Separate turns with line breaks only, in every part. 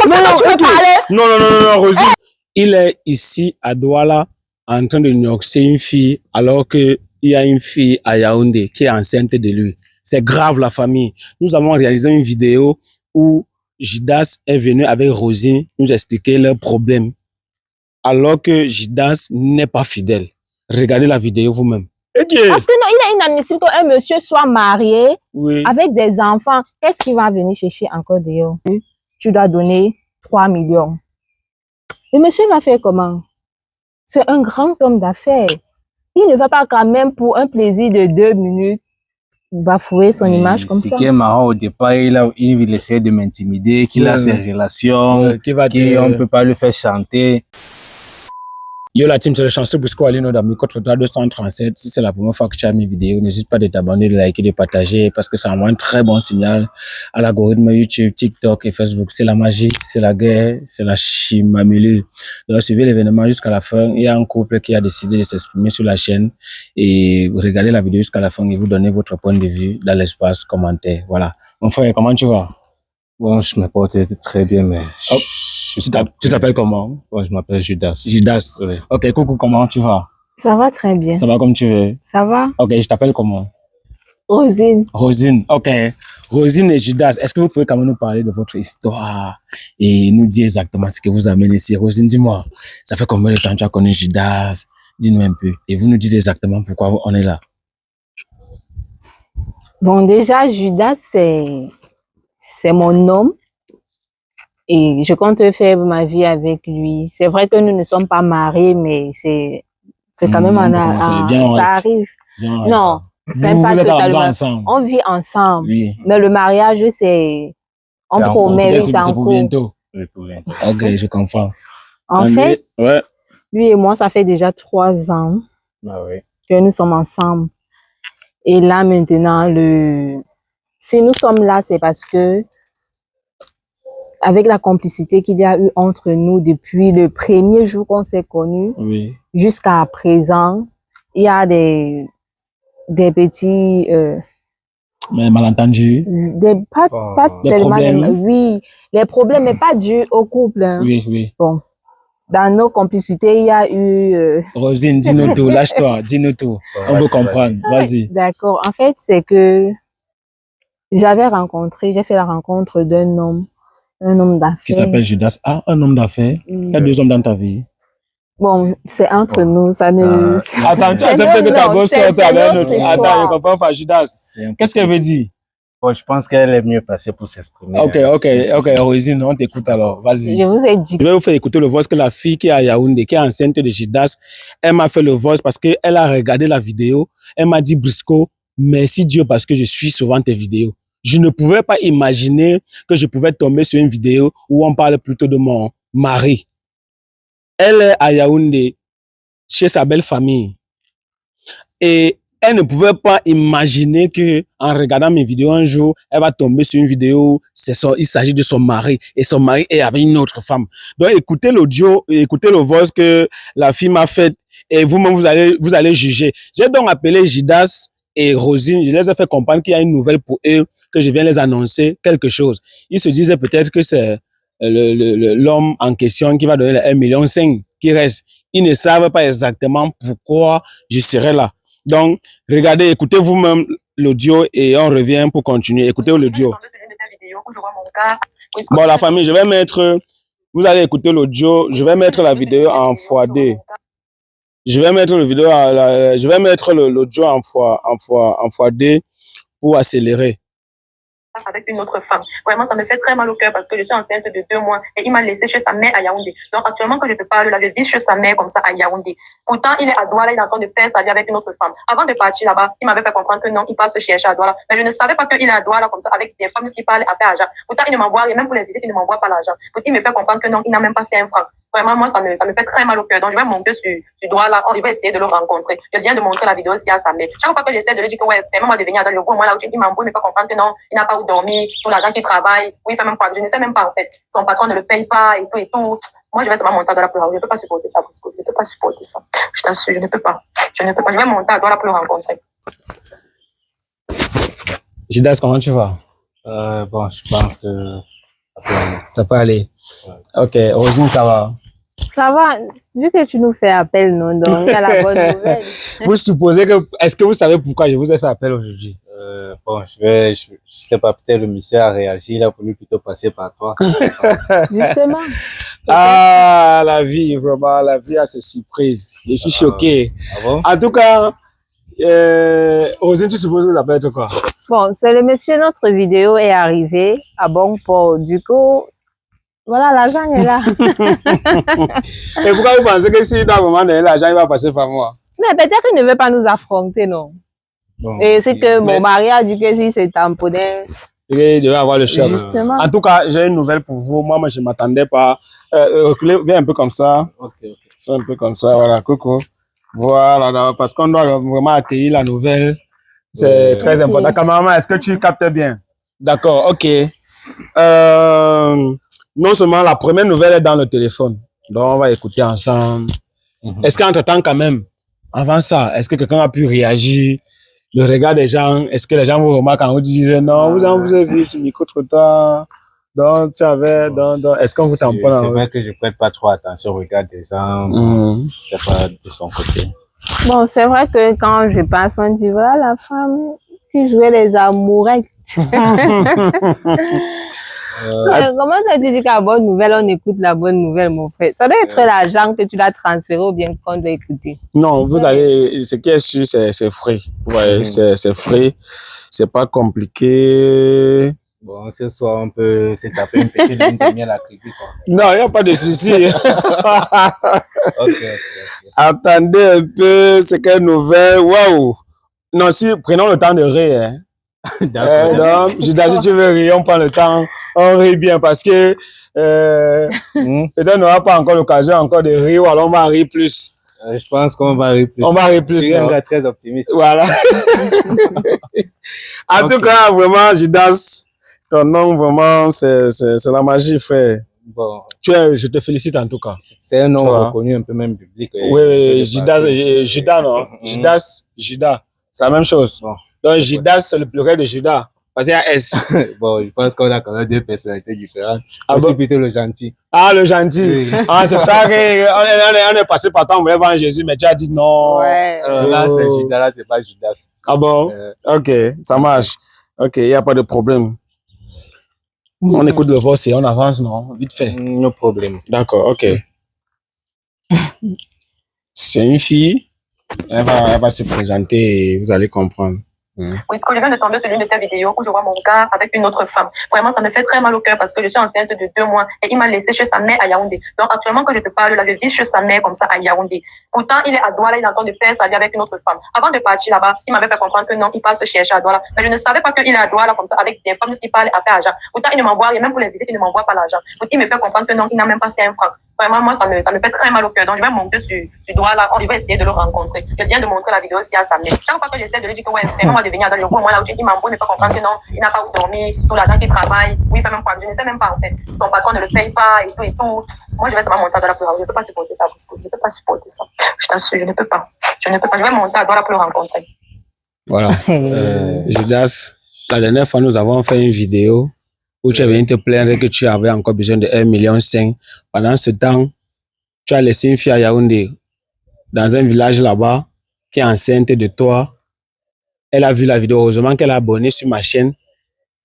ça que tu veux parler?
Non, Rosine. Il est ici à Douala en train de noxer une fille alors que il y a une fille à Yaoundé qui est enceinte de lui. C'est grave la famille. Nous avons réalisé une vidéo où Jidas est venu avec Rosine nous expliquer leurs problèmes alors que Jidas n'est pas fidèle. Regardez la vidéo vous-même.
Parce que non, il est inadmissible qu'un monsieur soit marié avec des enfants. Qu'est-ce qu'il va venir chercher encore dehors? Tu dois donner 3 millions. Le monsieur va faire comment? C'est un grand homme d'affaires. Il ne va pas quand même pour un plaisir de 2 minutes bafouer son image comme ça.
Ce qui est marrant au départ, il essaie de m'intimider, qu'il a ses relations, qu'on ne peut pas le faire chanter.
Yo la team, c'est le chanceux Brisco Alino d'Ami contre 237. Si c'est la première fois que tu as mes vidéos, n'hésite pas de t'abonner, de liker, de partager parce que ça envoie un très bon signal à l'algorithme YouTube, TikTok et Facebook. C'est la magie, c'est la guerre, c'est la chimamelu. Donc suivez l'événement jusqu'à la fin. Il y a un couple qui a décidé de s'exprimer sur la chaîne et regardez la vidéo jusqu'à la fin et vous donnez votre point de vue dans l'espace commentaire. Voilà. Mon frère, comment tu vas?
Bon, je me porte très bien, mais...
Tu t'appelles comment?
Bon, je m'appelle Judas.
Judas. Oui. Ok, coucou, comment tu vas?
Ça va très bien.
Ça va comme tu veux?
Ça va.
Ok, je t'appelle comment?
Rosine.
Rosine, ok. Rosine et Judas, est-ce que vous pouvez quand même nous parler de votre histoire et nous dire exactement ce que vous amène ici? Rosine, dis-moi, ça fait combien de temps tu as connu Judas? Dis-nous un peu. Et vous nous dites exactement pourquoi on est là.
Bon, déjà, Judas, c'est mon homme. Et je compte faire ma vie avec lui. C'est vrai que nous ne sommes pas mariés, mais c'est quand même ça arrive. Non, c'est pas totalement. Ensemble. On vit ensemble. Oui. Mais le mariage, c'est on promet, c'est
pour bientôt. Oui, pour bientôt. Ok, je comprends.
En fait, lui et moi, ça fait déjà 3 ans que nous sommes ensemble. Et là, maintenant, si nous sommes là, c'est parce que avec la complicité qu'il y a eu entre nous depuis le premier jour qu'on s'est connus jusqu'à présent, il y a des petits
malentendus,
pas tellement les problèmes, mais pas dus au couple. Hein.
Oui.
Bon, dans nos complicités, il y a eu
Rosine, dis-nous tout, lâche-toi, dis-nous tout, on veut comprendre, vas-y.
D'accord, en fait, c'est que j'ai fait la rencontre d'un homme. Un homme d'affaires.
Qui s'appelle Judas. Ah, un homme d'affaires. Il y a 2 hommes dans ta vie.
Bon, c'est entre nous, ça ne...
Attends, c'est peut-être que ta gosse sorte avec un autre. Attends, je comprends pas, Judas. Qu'est-ce qu'elle veut dire?
Bon, je pense qu'elle est mieux placée pour s'exprimer.
Ok, Rosine, on t'écoute alors, vas-y.
Je vous ai dit.
Je vais vous faire écouter le voice que la fille qui est à Yaoundé, qui est enceinte de Judas, elle m'a fait le voice parce qu'elle a regardé la vidéo. Elle m'a dit, Brisco, merci Dieu parce que je suis souvent tes vidéos. Je ne pouvais pas imaginer que je pouvais tomber sur une vidéo où on parle plutôt de mon mari. Elle est à Yaoundé, chez sa belle famille. Et elle ne pouvait pas imaginer que, en regardant mes vidéos un jour, elle va tomber sur une vidéo, il s'agit de son mari. Et son mari est avec une autre femme. Donc, écoutez l'audio, écoutez le voice que la fille m'a fait. Et vous-même, vous allez juger. J'ai donc appelé Judas et Rosine. Je les ai fait comprendre qu'il y a une nouvelle pour eux, que je viens les annoncer quelque chose. Ils se disaient peut-être que c'est l'homme en question qui va donner les 1,5 million qui reste. Ils ne savent pas exactement pourquoi je serai là. Donc, regardez, écoutez vous-même l'audio et on revient pour continuer. Écoutez l'audio. Bon, la famille, vous allez écouter l'audio, je vais mettre la vidéo en x2. Je vais mettre l'audio en x2 pour accélérer.
Avec une autre femme. Vraiment, ça me fait très mal au cœur parce que je suis enceinte de 2 mois et il m'a laissé chez sa mère à Yaoundé. Donc, actuellement, quand je te parle, là, je vis chez sa mère comme ça à Yaoundé. Pourtant, il est à Douala, il est en train de faire sa vie avec une autre femme. Avant de partir là-bas, il m'avait fait comprendre que non, il passe chercher à Douala. Mais je ne savais pas qu'il est à Douala comme ça avec des femmes qui parlent à faire argent. Pourtant, il ne m'envoie rien, même pour les visites, il ne m'envoie pas l'argent. Pourtant, il me fait comprendre que non, il n'a même pas 5 francs. Vraiment, moi, ça me fait très mal au cœur. Donc, je vais monter sur Douala, on va essayer de le rencontrer. Je viens de montrer la vidéo aussi à sa mère. Chaque fois que j'essaie de lui dire que ouais, permets-moi de venir dans le bout, moi là où il m'embrouille, il me fait comprendre que non, il n'a pas où dormir, tout l'argent qu'il travaille, oui, il fait même pas, je ne sais même pas en fait. Son patron ne le paye pas et tout et tout. Moi, je vais seulement monter à Douala pour le rencontrer. Je ne peux pas supporter ça, parce que je ne peux pas supporter ça. Je t'assure, je ne peux pas. Je vais monter à Douala pour le rencontrer.
Judas, comment tu vas?
Bon, je pense que
Ça peut aller. Ok, Rosine, ça va?
Ça va, vu que tu nous fais appel, non, donc il y a la bonne nouvelle.
Vous supposez que... Est-ce que vous savez pourquoi je vous ai fait appel aujourd'hui?
Bon, je sais pas, peut-être le monsieur a réagi, il a voulu plutôt passer par toi.
Justement.
Ah, la vie, vraiment, la vie a ses surprises. Je suis choqué.
Ah bon?
En tout cas, Rosine, tu supposes que vous appelez quoi?
Bon, c'est le monsieur, notre vidéo est arrivée à bon port. Du coup, voilà, l'argent est là.
Et pourquoi vous pensez que si dans le moment donné, l'argent il va passer par moi?
Mais peut-être qu'il ne veut pas nous affronter, non?
Bon,
Et c'est que mon mari a dit que si c'est tamponné.
Il devait avoir le choc.
Justement.
En tout cas, j'ai une nouvelle pour vous. Moi, je ne m'attendais pas. Reculez, viens un peu comme ça.
Ok.
C'est un peu comme ça, voilà, coucou. Voilà, parce qu'on doit vraiment accueillir la nouvelle. C'est très important. Cameraman, est-ce que tu captes bien? D'accord, ok. Non seulement la première nouvelle est dans le téléphone, donc on va écouter ensemble. Est-ce qu'entre-temps, quand même, avant ça, est-ce que quelqu'un a pu réagir? Le regard des gens, est-ce que les gens vous remarquent quand vous disent non, vous avez vu ce micro trop tard, donc tu avais, donc, est-ce qu'on vous tamponne?
C'est vrai que je prête pas trop attention au regard des gens, c'est pas de son côté.
Bon, c'est vrai que quand je passe, on dit voilà la femme qui jouait les amourettes. Comment ça tu dis qu'à bonne nouvelle, on écoute la bonne nouvelle, mon frère? Ça doit être l'argent que tu l'as transféré ou bien qu'on doit écouter.
Non, vous allez, ce qui est sûr, c'est frais. Ouais, c'est frais. C'est pas compliqué.
Bon, ce soir, on peut se taper une petite ligne de miel à crédit, quoi.
Non, il n'y a pas de souci.
Ok.
Attendez un peu, c'est quelle nouvelle? Waouh! Non, si, prenons le temps de rire, hein.
D'accord.
Donc, si tu veux rire, on prend le temps, on rit bien parce que peut-être on n'aura pas encore l'occasion encore de rire, ou alors on va rire plus.
Je pense qu'on va rire plus.
On va rire plus.
Je suis un gars très optimiste.
Voilà. En tout cas, vraiment, Judas, ton nom, vraiment, c'est la magie, frère.
Bon.
Je te félicite en tout cas.
C'est un nom reconnu un peu même public.
Oui, Judas, non? Judas. C'est la même chose. Bon. Donc, Judas, c'est le pluriel de Judas. Parce qu'il y a S.
Bon, je pense qu'on a quand même deux personnalités différentes.
Ah
C'est plutôt le gentil.
Ah, le gentil. Oui. Ah, c'est vrai on est passé par temps, on voulait voir Jésus, mais tu as dit non.
Ouais.
Là, c'est Judas, là, c'est pas Judas.
Ah bon? Ok, ça marche. Ok, il n'y a pas de problème. On écoute le voice et on avance, non? Vite fait.
No problème.
D'accord, ok. C'est une fille. Elle va se présenter et vous allez comprendre.
Oui, ce que je viens de tomber sur l'une de tes vidéos où je vois mon gars avec une autre femme. Vraiment, ça me fait très mal au cœur parce que je suis enceinte de 2 mois et il m'a laissé chez sa mère à Yaoundé. Donc, actuellement, quand je te parle, là, je vis chez sa mère comme ça à Yaoundé. Pourtant, il est à Douala, il est en train de faire sa vie avec une autre femme. Avant de partir là-bas, il m'avait fait comprendre que non, il passe se chercher à Douala. Mais je ne savais pas qu'il est à Douala comme ça avec des femmes qui parlent à faire argent. Pourtant, il ne m'envoie rien, même pour les visites, il ne m'envoie pas l'argent. Donc, il me fait comprendre que non, il n'a même pas 5 francs. Vraiment, moi, ça me fait très mal au cœur. Donc, je vais monter sur Douala. On va essayer de le rencontrer. Je viens de montrer la vidéo aussi à sa mère. Chaque fois que j'essaie de lui dire que ouais, vraiment, on va devenir dans le coin, moi, là où il m'envoie, ne pas comprendre que non, il n'a pas où dormir, tout l'argent qu'il travaille. Oui, il fait même quoi. Je ne sais même pas, en fait. Son patron ne le paye pas et tout et tout. Moi, je vais seulement monter à Douala pour le rencontrer. Je ne peux pas supporter ça. Je ne peux pas supporter ça. Je t'assure, je ne peux pas. Je vais monter à Douala pour le rencontrer.
Voilà. Judas, la dernière fois, nous avons fait une vidéo où tu es venu te plaindre que tu avais encore besoin de 1,5 million. Pendant ce temps, tu as laissé une fille à Yaoundé, dans un village là-bas, qui est enceinte de toi. Elle a vu la vidéo, heureusement qu'elle a abonné sur ma chaîne.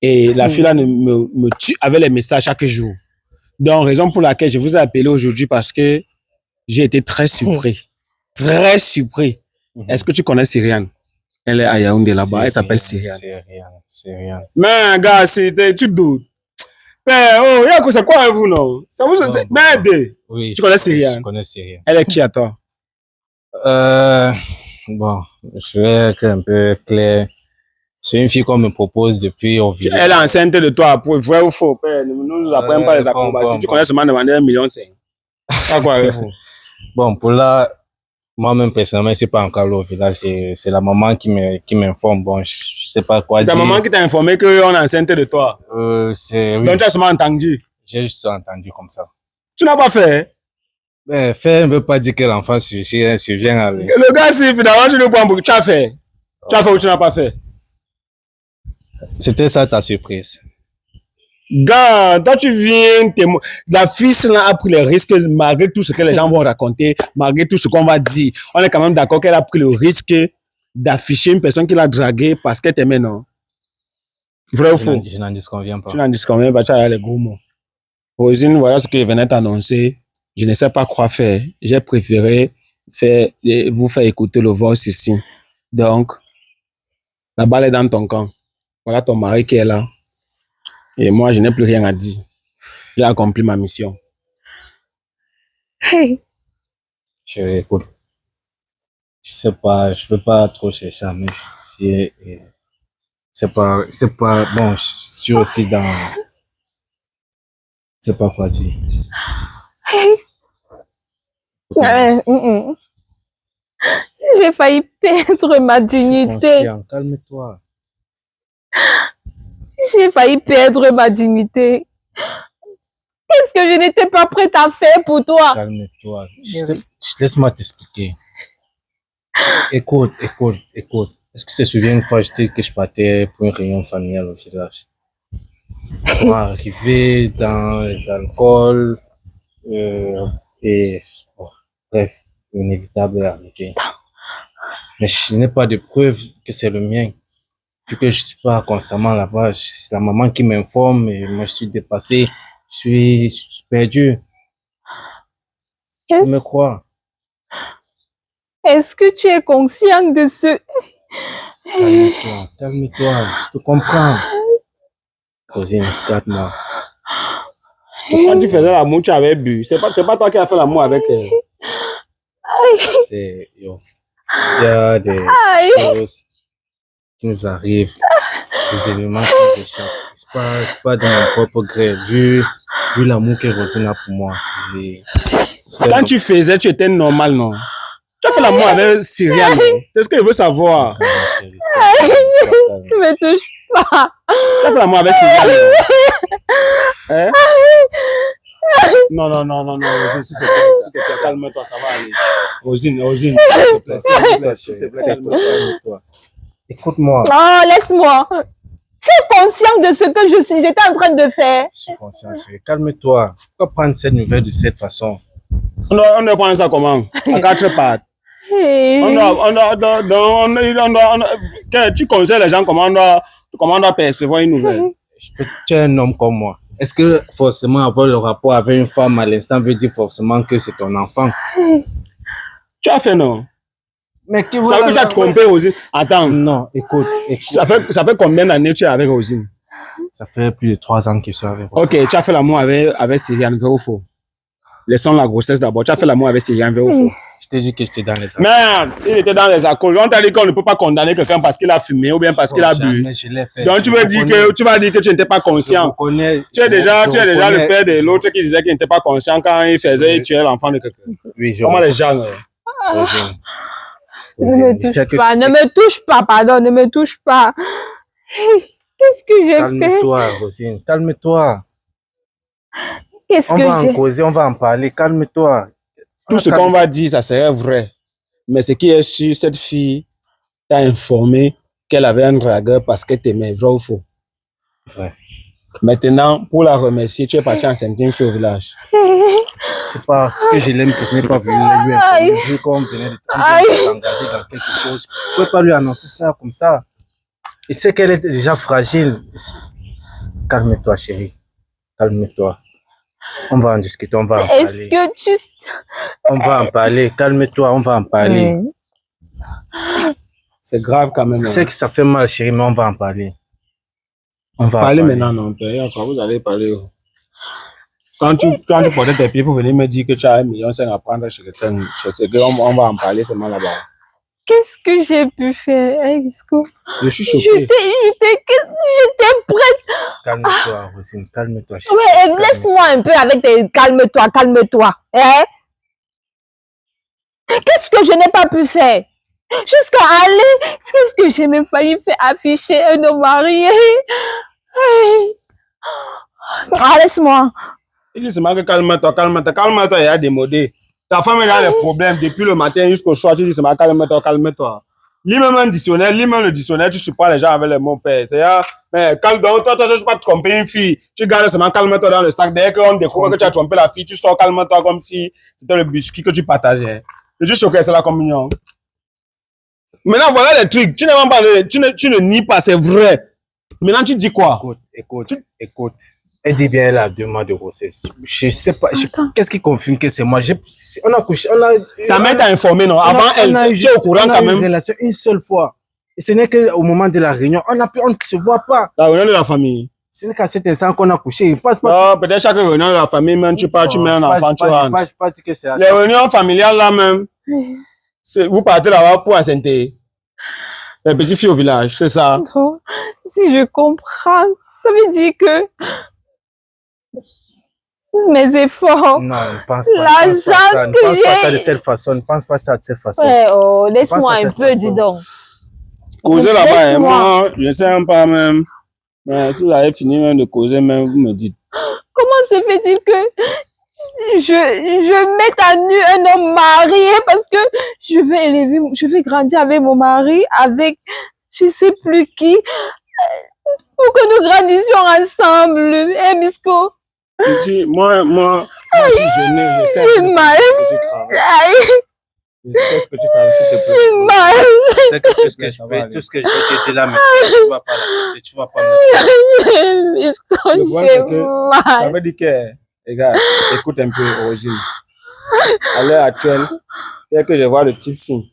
Et la fille là me tue avec les messages chaque jour. Donc, raison pour laquelle je vous ai appelé aujourd'hui, parce que j'ai été très surpris. Très surpris. Est-ce que tu connais Syriane? Elle est à Yaoundé là-bas, elle s'appelle Syriane.
Syriane.
Mais, gars, tu doutes. Mais, oh, c'est quoi avec vous, non? Ça vous, merde.
Oui.
Tu connais Syriane?
Je connais Syriane.
Elle est qui à toi?
Bon, je vais être un peu clair. C'est une fille qu'on me propose depuis au village.
Elle est enceinte de toi, pour vrai ou faux? Nous ne nous apprenons pas les acrobaties. Tu connais seulement demander 1,5 million. Pas quoi avec vous?
Bon, pour là, moi-même, personnellement, je ne suis pas encore allé au village. C'est la maman qui m'informe. Bon, je sais pas quoi dire.
C'est ta maman qui t'a informé qu'on est enceinte de toi?
Oui.
Donc, tu as seulement entendu?
J'ai juste entendu comme ça.
Tu n'as pas fait?
Ben, faire ne veut pas dire que l'enfant survient à lui.
Le gars, si finalement tu le prends pour... Tu as fait? Tu as fait ou tu n'as pas fait?
C'était ça ta surprise?
Gars, toi tu viens, la fille là a pris les risques malgré tout ce que les gens vont raconter, malgré tout ce qu'on va dire. On est quand même d'accord qu'elle a pris le risque d'afficher une personne qui l'a draguée parce qu'elle t'aimait, non? Vrai ou faux?
Je n'en disconviens pas.
Tu n'en disconviens pas, tu as les gros mots. Rosine, voilà ce que je venais t'annoncer. Je ne sais pas quoi faire. J'ai préféré vous faire écouter le voice ici. Donc, la balle est dans ton camp. Voilà ton mari qui est là. Et moi, je n'ai plus rien à dire. J'ai accompli ma mission.
Hey.
Chérie, écoute. Je sais pas, je veux pas trop chercher à me justifier. C'est pas, bon, je suis aussi dans, je sais pas quoi dire.
Hey. J'ai failli perdre ma dignité.
Calme-toi.
J'ai failli perdre ma dignité. Qu'est-ce que je n'étais pas prête à faire pour toi?
Calme-toi. Laisse-moi t'expliquer. Écoute. Est-ce que tu te souviens une fois, je t'ai dit que je partais pour une réunion familiale au village? Pour arriver dans les alcools, et bon, bref, l'inévitable est arrivé. Mais je n'ai pas de preuve que c'est le mien. Vu que je suis pas constamment là-bas, c'est la maman qui m'informe et moi je suis dépassé, je suis perdu. Tu me crois?
Est-ce que tu es conscient de ce...
Calme-toi, je te comprends. Rosine, regarde-moi.
Quand tu faisais l'amour, tu avais bu. C'est pas toi qui as fait l'amour avec elle.
Il y a des choses qui nous arrivent, des éléments qui nous échappent. C'est pas de mon propre gré. Vu l'amour que Rosine a pour moi.
Quand tu faisais, tu étais normal, non? Tu as fait l'amour avec Cyriane, non? C'est ce que je veux savoir.
Ne me touche pas.
Tu as fait l'amour avec Cyriane, non? Hein? Non, Rosine, s'il te plaît, calme-toi, ça va aller. Rosine, s'il te plaît, calme-toi.
Écoute-moi.
Oh, laisse-moi. Tu es conscient de ce que j'étais en train de faire?
Je suis conscient, chérie. Calme-toi. Pourquoi prendre cette nouvelle de cette façon?
On doit prendre ça comment? À 4 pattes. Tu conseilles les gens comment on doit percevoir une nouvelle?
Tu es un homme comme moi. Est-ce que forcément avoir le rapport avec une femme à l'instant veut dire forcément que c'est ton enfant?
Tu as fait non?
Mais qui
ça veut que tu as trompé Rosine. Attends.
Non, écoute.
Ça fait combien d'années que tu es avec Rosine?
Ça fait plus de 3 ans que je suis avec Rosine.
Ok, tu as fait l'amour avec Cyriane, vrai ou faux? Laissons la grossesse d'abord. Tu as fait l'amour avec Cyriane, vrai ou faux?
Je t'ai dit que j'étais dans les alcools.
Merde, il était dans les alcools. On t'a dit qu'on ne peut pas condamner quelqu'un parce qu'il a fumé ou bien parce qu'il a bu. Donc tu vas dire que tu n'étais pas conscient. Tu es déjà le père de l'autre qui disait qu'il n'était pas conscient quand il tuait l'enfant de quelqu'un.
Oui,
comment les gens...
Ne me touche pas, pardon, ne me touche pas. Qu'est-ce que j'ai fait?
Calme-toi, Rosine, calme-toi.
Qu'est-ce que j'ai...
On va en causer, on va en parler, calme-toi.
Tout ce qu'on va dire, ça serait vrai. Mais ce qui est sûr, cette fille t'a informé qu'elle avait un dragueur parce qu'elle t'aimait, vrai ou faux?
Vrai.
Maintenant, pour la remercier, tu es parti en Saint-Denis au village.
C'est parce que je l'aime que je n'ai pas voulu lui informer. Vu qu'on venait de s'engager dans quelque chose, je ne pouvais pas lui annoncer ça comme ça. Il sait qu'elle est déjà fragile. Calme-toi, chérie. Calme-toi. On va en discuter, on va en parler.
Est-ce que tu...
On va en parler, calme-toi, on va en parler.
C'est grave quand même.
Je sais que ça fait mal, chérie, mais on va en parler.
On va parler maintenant, non, père. Vous allez parler. Quand tu portais tes pieds pour venir me dire que tu as 1,5 million à prendre chez quelqu'un, je sais qu'on va en parler seulement là-bas.
Qu'est-ce que j'ai pu faire, Isco?
Je suis choqué.
J'étais prête.
Calme-toi, Rosine, calme-toi.
Ouais, laisse-moi un peu avec tes calme-toi, calme-toi. Hein? Qu'est-ce que je n'ai pas pu faire? Jusqu'à aller, qu'est-ce que j'ai même failli faire afficher un homme marié? Ah, laisse-moi.
Il dit seulement que calme-toi, il y a démodé. Ta femme elle a des problèmes depuis le matin jusqu'au soir, tu dis seulement calme-toi. lis même un dictionnaire, lis même le dictionnaire, tu surprends les gens avec les mots père. C'est-à-dire, mais calme, donc, toi, je ne pas tromper une fille. Tu gardes seulement calme-toi dans le sac. Dès qu'on découvre que tu as trompé la fille, tu sors calme-toi comme si c'était le biscuit que tu partageais. Je suis choqué, c'est la communion. Maintenant, voilà les trucs. Tu ne pas, tu ne nies pas, c'est vrai. Maintenant, tu dis quoi?
Écoute. Elle dit bien, elle a 2 mois de grossesse. Je sais pas, qu'est-ce qui confirme que c'est moi? On a couché,
Ta mère t'a informé, non? Avant, elle, tu es au courant quand même.
On a eu une relation une seule fois. Et ce n'est qu'au moment de la réunion, on ne se voit pas.
La réunion de la famille.
Ce n'est qu'à cet instant qu'on a couché. Il passe pas.
Non, peut-être chaque réunion de la famille, même, tu pars, tu mets un enfant, tu rentres.
Pas dire que c'est
les réunions familiales, là même, vous partez là-bas pour assenter. Les petites filles au village, c'est ça?
Non, si je comprends, ça veut dire que mes efforts,
non, ne pense pas.
L'argent que j'ai...
Ne pense pas ça de cette façon. Ne pense pas ça de cette façon.
Ouais, oh, laisse-moi un peu, dis donc.
Causer là-bas, moi, je ne sais même pas même. Mais si vous avez fini même de causer, même, vous me dites.
Comment se fait-il que je mette à nu un homme marié parce que je vais grandir avec mon mari, avec je sais plus qui, pour que nous grandissions ensemble. Eh, Bisco?
Ici, moi, je suis gêné.
J'ai mal.
Je sais ce que tu travailles.
J'ai mal.
C'est que tout ce que je vais te dire là, mais tu vas pas l'accepter, tu vas pas me
Bisco, j'ai mal.
Ça veut dire que, les gars, écoute un peu, Rosine. À l'heure actuelle, dès que je vois le type signe,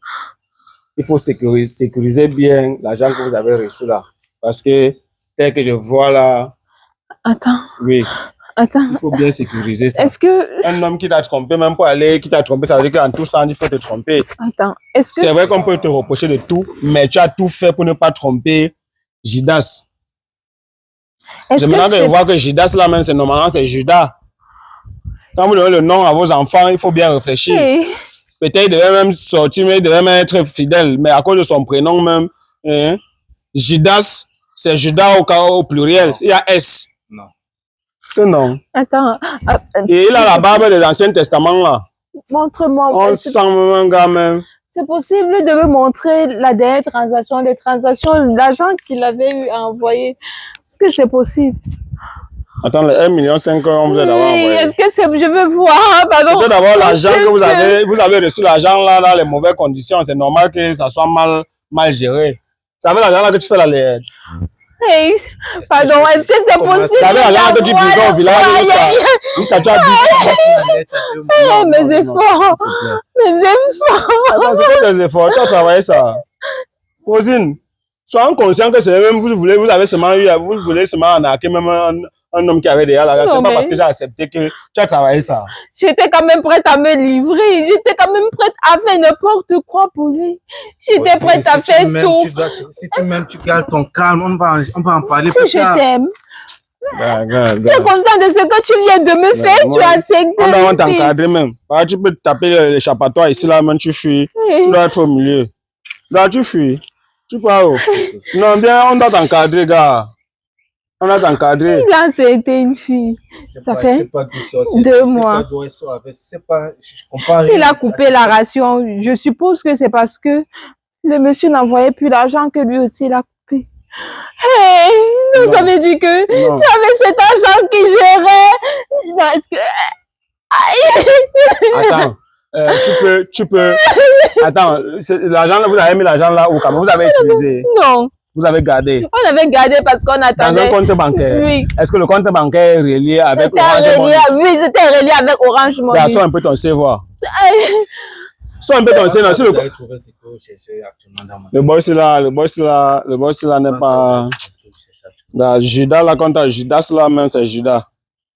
il faut sécuriser bien l'argent que vous avez reçu là. Parce que, tel que je vois là.
Attends.
Oui.
Attends.
Il faut bien sécuriser ça.
Est-ce que...
Un homme qui t'a trompé, même pour aller, qui t'a trompé, ça veut dire qu'en tout sens, il faut te tromper.
Attends. Est-ce que...
C'est vrai qu'on peut te reprocher de tout, mais tu as tout fait pour ne pas tromper Judas. Je me demande de voir que Judas là même, c'est normalement, c'est Judas. Quand vous donnez le nom à vos enfants, il faut bien réfléchir.
Hey.
Peut-être il devait même sortir, mais il devait même être fidèle. Mais à cause de son prénom même, hein, Judas, c'est Judas au pluriel.
Non.
Il y a S.
Non.
Que non.
Attends.
Et il a la barbe des Anciens Testaments là.
Montre-moi.
On sent même un gars même.
C'est possible de me montrer la dernière transaction, les transactions, l'argent qu'il avait eu à envoyer. Est-ce que c'est possible?
Attends, les 1,5 million, on vous a d'abord envoyé.
Est-ce que c'est... Je veux voir, pardon.
C'était d'abord l'argent que vous avez reçu l'argent là, dans les mauvaises conditions. C'est normal que ça soit mal géré. Ça veut l'argent là que tu fais la lettre.
Hey, pardon, est-ce que c'est possible?
Ça veut l'argent que tu bricoles au village. Jusqu'à tu as dit.
Mes efforts.
Attends, c'est quoi tes efforts? Tu as travaillé ça. Rosine, soyons conscients que c'est même vous avez seulement eu, vous voulez seulement arnaquer même un homme qui avait déjà l'argent. C'est pas parce que j'ai accepté que tu as travaillé ça.
J'étais quand même prête à me livrer. J'étais quand même prête à faire n'importe quoi pour lui. J'étais prête à faire tout.
Si tu m'aimes, tu gardes ton calme. On va en parler.
Si je t'aime. Tu es conscient de ce que tu viens de me faire. Tu as accepté.
On doit t'encadrer même. Tu peux taper l'échappatoire ici, là, même tu fuis. Tu dois être au milieu. Là, tu fuis. Tu pars où? Non, bien, on doit t'encadrer, gars. On a t'encadré.
Il a accepté une fille. Ça fait 2 mois. Il a coupé la ration. Je suppose que c'est parce que le monsieur n'envoyait plus l'argent que lui aussi il a coupé. Hey, vous avez dit que c'est avec cet argent qu'il gérait. Non, est-ce que...
Attends, tu peux. Attends, l'argent là, vous avez mis l'argent là où quand vous avez utilisé?
Non.
Vous avez gardé?
On avait gardé parce qu'on attendait.
Dans un compte bancaire?
Oui.
Est-ce que le compte bancaire est relié avec Orange Money?
Oui, c'était relié avec Orange Money.
Sors un peu ton CV. Sors un peu ton CV. Le boss là n'est pas... Là, Judas là, quand t'as Judas là, même c'est Judas.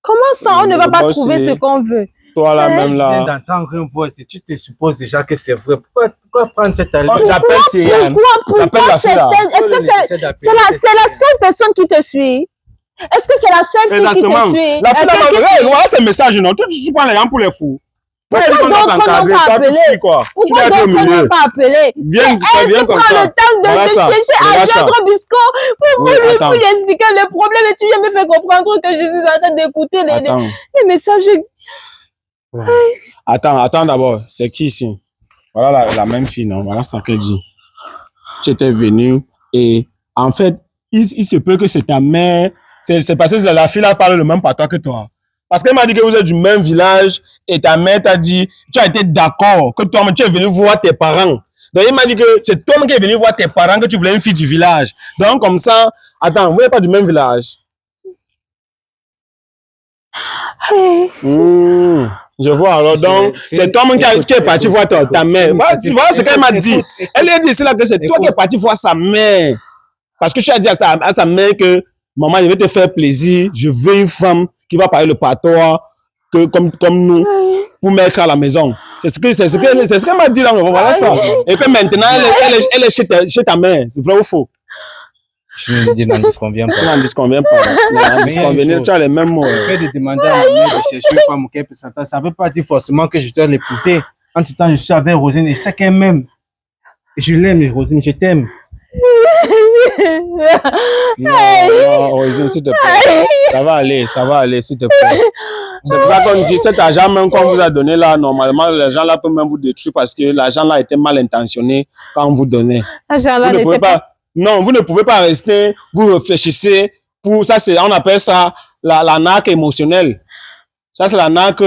Comment ça, on ne va pas trouver ce qu'on veut?
Toi là, même là.
Tu viens d'entendre une voix, tu te supposes déjà que c'est vrai. Pourquoi prendre cette allure?
J'appelle Cyril.
Pourquoi c'est elle? Est-ce que c'est la seule personne qui te suit? Est-ce que c'est la seule fille qui te suit?
La fille là, voilà ce message, non? Tu prends les gens pour les fous.
Pourquoi d'autres n'ont pas appelé? Pourquoi d'autres n'ont pas appelé?
Viens comme
ça. Tu prends le temps de chercher à joindre Bisco pour lui expliquer le problème et tu viens me faire comprendre que je suis en train d'écouter les messages.
Attends d'abord, c'est qui ici? Voilà la même fille, non? Voilà ce qu'elle dit. tu étais venu et en fait, il se peut que c'est ta mère, c'est parce que la fille là parle le même patois que toi. Parce qu'elle m'a dit que vous êtes du même village et ta mère t'a dit, tu as été d'accord que toi, tu es venu voir tes parents. Donc il m'a dit que c'est toi qui es venu voir tes parents que tu voulais une fille du village. Donc comme ça, attends, vous n'êtes pas du même village. Je vois alors, donc c'est toi-même qui est parti voir ta mère. Voilà ce qu'elle m'a dit. Elle a dit ici là que c'est toi qui es parti voir sa mère. Parce que tu as dit à sa mère que maman, je vais te faire plaisir, je veux une femme qui va parler le patois comme nous pour mettre à la maison. C'est ce qu'elle m'a dit là, voilà ça. Et que maintenant elle est chez ta mère, c'est vrai ou faux?
Je me dis, n'en disconviens pas.
Tu n'en disconviens pas. Tu as les mêmes mots.
Le fait de demander à ma mère de chercher une femme auquel peut s'entendre, ça ne veut pas dire forcément que je dois l'épouser. En tout temps, je suis avec Rosine et je sais qu'elle m'aime. Et je l'aime, Rosine, je t'aime.
Non, Rosine, s'il te plaît. Ça va aller, s'il te plaît. C'est pour ça qu'on dit, cet argent même qu'on vous a donné là, normalement, l'argent là peut même vous détruire parce que l'argent là était mal intentionné quand on vous donnait.
L'argent là n'était pas...
Non, vous ne pouvez pas rester, vous réfléchissez. Pour ça, on appelle ça la narque émotionnelle. Ça, c'est la narque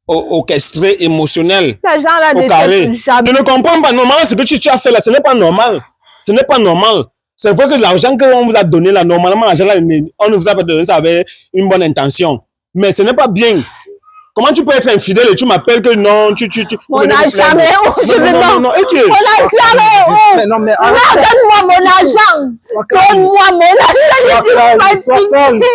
orchestrée émotionnelle.
L'argent là
n'était jamais... Je ne comprends pas. Normalement, ce que tu as fait là, ce n'est pas normal. Ce n'est pas normal. C'est vrai que l'argent qu'on vous a donné là, normalement, l'argent là, on ne vous a pas donné ça avec une bonne intention. Mais ce n'est pas bien. Comment tu peux être infidèle et tu m'appelles que non,
On n'a jamais
non,
non, mais donne-moi mon argent. Donne-moi mon argent.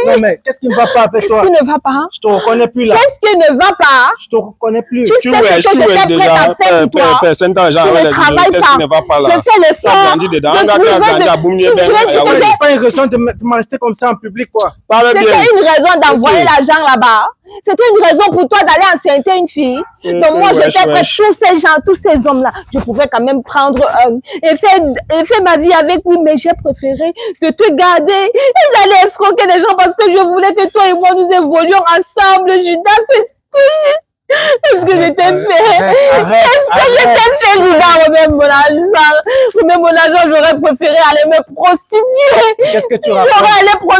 Non, mais qu'est-ce qui ne va pas avec toi?
Qu'est-ce qui ne va pas?
Je te reconnais plus là.
Qu'est-ce qui ne va pas?
Je te reconnais plus.
Tu sais ce que j'étais prête à faire pour toi. Tu ne travailles pas. Je fais l'effort de trouver
c'est pas une raison de m'acheter comme ça en public, quoi.
C'était une raison d'envoyer l'argent là-bas. C'était une raison pour toi d'aller enceinter une fille. Donc moi, j'étais prête, tous ces gens, tous ces hommes-là, je pouvais quand même prendre et faire ma vie avec lui, mais j'ai préféré de te garder. Ils allaient escroquer les gens parce que je voulais que toi et moi, nous évoluions ensemble. Judas, est-ce que je t'ai fait? Est-ce que je t'ai fait, Judas? Remets mon argent, j'aurais préféré aller me prostituer.
Qu'est-ce que tu racontes?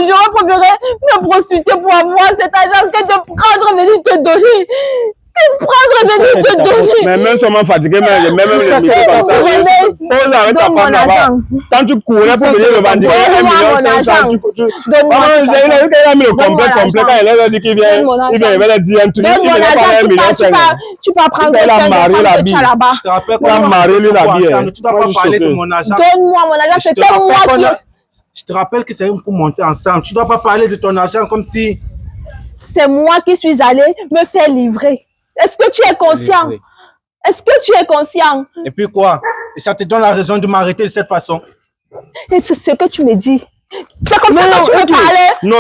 J'aurais préféré me prostituer pour avoir cet argent que de prendre, venir te donner.
Mais même seulement fatigué, même les milliers comme ça. Pose avec ta femme là-bas. Quand tu courais pour venir le vendre, 1,5 million, il a mis le complet, quand il a dit qu'il vient, il va dire un truc, il va pas 1,5 million.
Tu peux prendre la femme que tu as là-bas.
Je te rappelle qu'on a marié la tu dois pas parler de mon argent.
Donne-moi mon argent, c'était moi qui...
Je te rappelle que c'est pour monter ensemble. Tu dois pas parler de ton argent comme si...
C'est moi qui suis allée me faire livrer. Est-ce que tu es conscient? Est-ce que tu es conscient?
Et puis quoi? Et ça te donne la raison de m'arrêter de cette façon?
Et c'est ce que tu me dis. C'est comme ça que tu me parlais?
Non,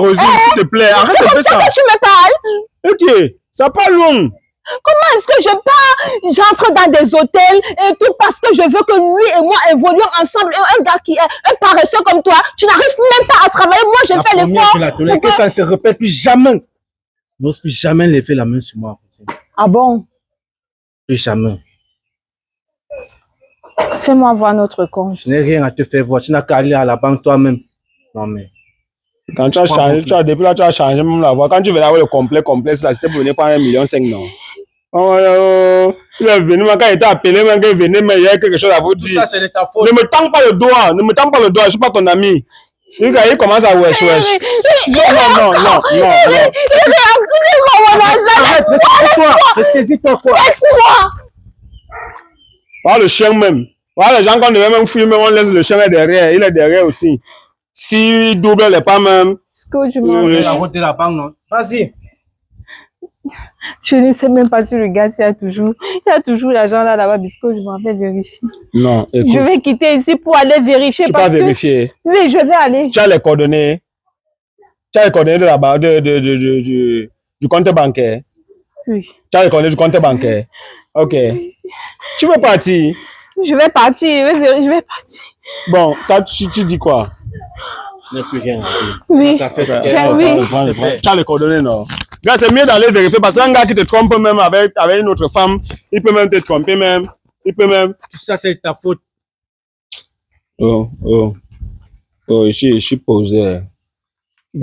Rosine, s'il te plaît, arrête
de faire ça. C'est comme ça que tu me parles?
Ok, ça parle long.
Comment est-ce que je pars, j'entre dans des hôtels et tout parce que je veux que lui et moi évoluions ensemble. Un gars qui est un paresseux comme toi, tu n'arrives même pas à travailler. Moi, je fais l'effort.
Que ça ne se répète plus jamais. Je n'ose plus jamais lever la main sur moi.
Ah bon?
Plus jamais.
Fais-moi voir notre compte.
Je n'ai rien à te faire voir. Tu n'as qu'à aller à la banque toi-même. Non mais...
Quand tu as changé, depuis là, tu as changé même la voix. Quand tu venais avoir le complet, c'était pour venir prendre 1,5 million, non? Il est venu, quand il était appelé, même qu'il venait, mais il y a quelque chose à vous dire.
Tout ça, c'est de ta faute.
Ne me tends pas le doigt, je ne suis pas ton ami. Il commence à wesh. Non.
Arrête, ressaisis-toi. Ressaisis-toi quoi.
Laisse-moi.
Voilà le chien même. Voilà les gens qu'on devait même filmer, on laisse le chien derrière. Il est derrière aussi. Si il double les pas même.
La route de la banque, non? Vas-y.
Je ne sais même pas si le gars, il y a toujours l'argent là-bas, Bisco, je m'en vais vérifier.
Non, écoute.
Je vais quitter ici pour aller vérifier.
Tu vas vérifier.
Oui, je vais aller.
Tu as les coordonnées. Tu as les coordonnées de la banque, du compte bancaire.
Oui.
Tu as les coordonnées du compte bancaire. Ok. Tu veux partir?
Je vais partir, je vais partir.
Bon, tu dis quoi?
Je n'ai plus rien à dire.
Oui.
Tu as les coordonnées, non? Gars, c'est mieux d'aller vérifier parce qu'un gars qui te trompe même avec une autre femme, il peut même te tromper même. Il peut même.
Tout ça, c'est ta faute.
Oh, je suis posé.
Tu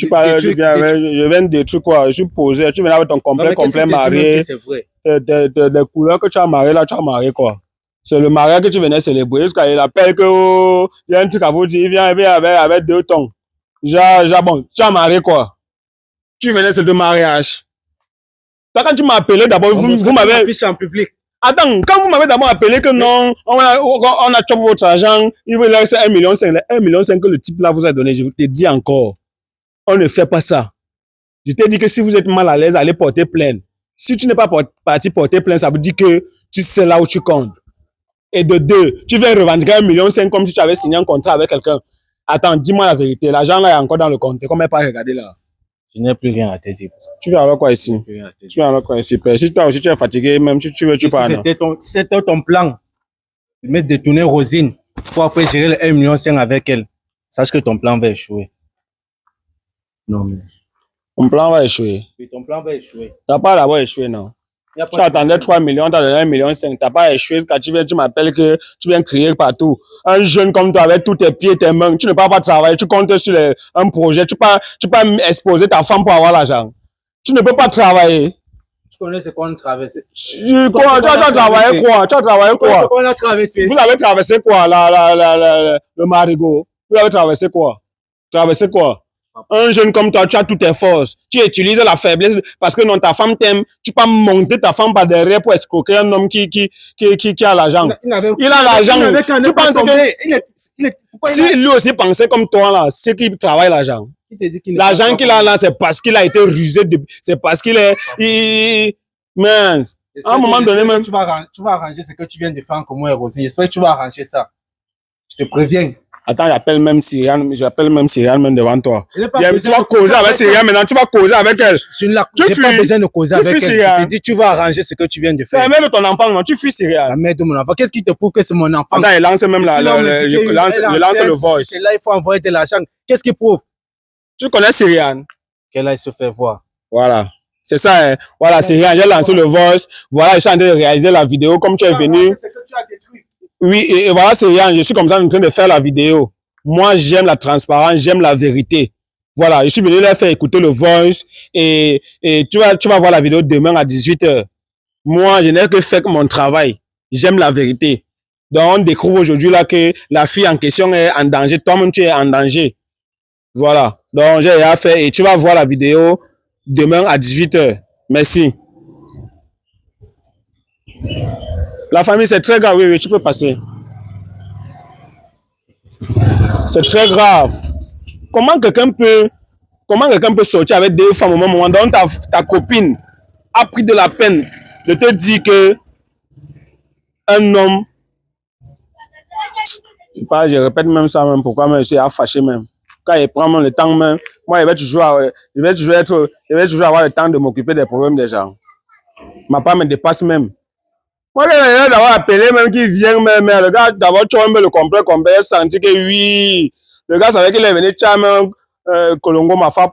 parles, je viens de trucs quoi, je suis posé, tu viens avec ton complet marié.
C'est vrai.
Des couleurs que tu as marié là, tu as marié quoi. C'est le mariage que tu venais célébrer, jusqu'à il appelle que, oh, il y a un truc à vous dire, il vient avec 2 tons. Bon, tu as marié quoi. Tu venais célébrer le mariage. Toi, quand tu m'as appelé d'abord, vous m'avez...
en public.
Attends, quand vous m'avez d'abord appelé que non, on a chopé votre argent, il veut laisser 1,5 million. Le 1,5 million que le type là vous a donné, je te dis encore, on ne fait pas ça. Je t'ai dit que si vous êtes mal à l'aise, allez porter plainte. Si tu n'es pas parti porter plainte, ça veut dire que tu sais là où tu comptes. Et de 2, tu viens revendiquer 1,5 million comme si tu avais signé un contrat avec quelqu'un. Attends, dis-moi la vérité, l'argent là est encore dans le compte. Comment pas regarder là?
Je n'ai plus rien à te dire.
Tu viens avec quoi ici? Tu viens avec quoi ici? Si toi aussi tu es fatigué, même si tu veux, tu pars.
C'était ton plan. De détourner Rosine pour après gérer le 1,5 million avec elle. Sache que ton plan va échouer. Non, mais.
Ton plan va échouer.
Oui, ton plan va échouer.
Tu n'as pas d'abord échoué, non? Tu attendais 3 millions, tu as donné 1,5 million. Tu n'as pas échoué. Quand tu m'appelles que tu viens crier partout. Un jeune comme toi avec tous tes pieds, tes mains, tu ne peux pas travailler. Tu comptes sur un projet. Tu peux exposer ta femme pour avoir l'argent. Tu ne peux pas travailler.
Tu connais ce qu'on a traversé.
Tu as travaillé quoi? Tu as travaillé quoi?
On a traversé.
Vous avez traversé quoi? Le marigot. Vous avez traversé quoi? Traversé quoi? Un jeune comme toi, tu as toutes tes forces. Tu utilises la faiblesse parce que non, ta femme t'aime. Tu peux monter ta femme par derrière pour escroquer un homme qui a l'argent. Il a l'argent. Tu penses que si lui aussi pensait comme toi là, c'est qu'il travaille l'argent. L'argent qu'il a là, c'est parce qu'il a été rusé. C'est parce qu'il est... Mince. À un moment donné même...
Tu vas arranger ce que tu viens de faire comme moi et Rosine. J'espère que tu vas arranger ça. Je te préviens.
Attends, j'appelle même Syrian même devant toi. Tu vas causer avec Syrian maintenant, tu vas causer avec elle.
Je n'ai pas besoin de causer avec elle. Je te dis, tu vas arranger ce que tu viens de faire.
C'est la mère de ton enfant, non? Tu fuis Syrian.
La mère de mon enfant. Qu'est-ce qui te prouve que c'est mon enfant?
Attends, il lance même je lance le voice.
C'est là, il faut envoyer de l'argent. Qu'est-ce qui prouve?
Tu connais Syrian?
Qu'elle aille se faire voir.
Voilà. C'est ça, hein. Voilà, Syrian, j'ai lancé le voice. Voilà, je suis en train de réaliser la vidéo comme tu es venu.
C'est que tu as détruit.
Oui, et voilà, Syrian, je suis comme ça en train de faire la vidéo. Moi, j'aime la transparence, j'aime la vérité. Voilà, je suis venu leur faire écouter le voice et tu vas voir la vidéo demain à 18h. Moi, je n'ai que fait mon travail. J'aime la vérité. Donc, on découvre aujourd'hui là que la fille en question est en danger. Toi-même, tu es en danger. Voilà. Donc, j'ai rien fait et tu vas voir la vidéo demain à 18h. Merci. La famille, c'est très grave. Oui, tu peux passer. C'est très grave. Comment quelqu'un peut sortir avec 2 femmes au même moment? Donc ta copine a pris de la peine de te dire que un homme, je répète même ça même, pourquoi même je suis fâché même. Quand il prend même le temps même, moi je vais toujours avoir le temps de m'occuper des problèmes des gens. Ma part me dépasse même. Moi, je d'avoir appelé même qui vient même, le gars d'abord tu as le complet, senti que oui, le gars savait qu'il est venu Colongo m'a fait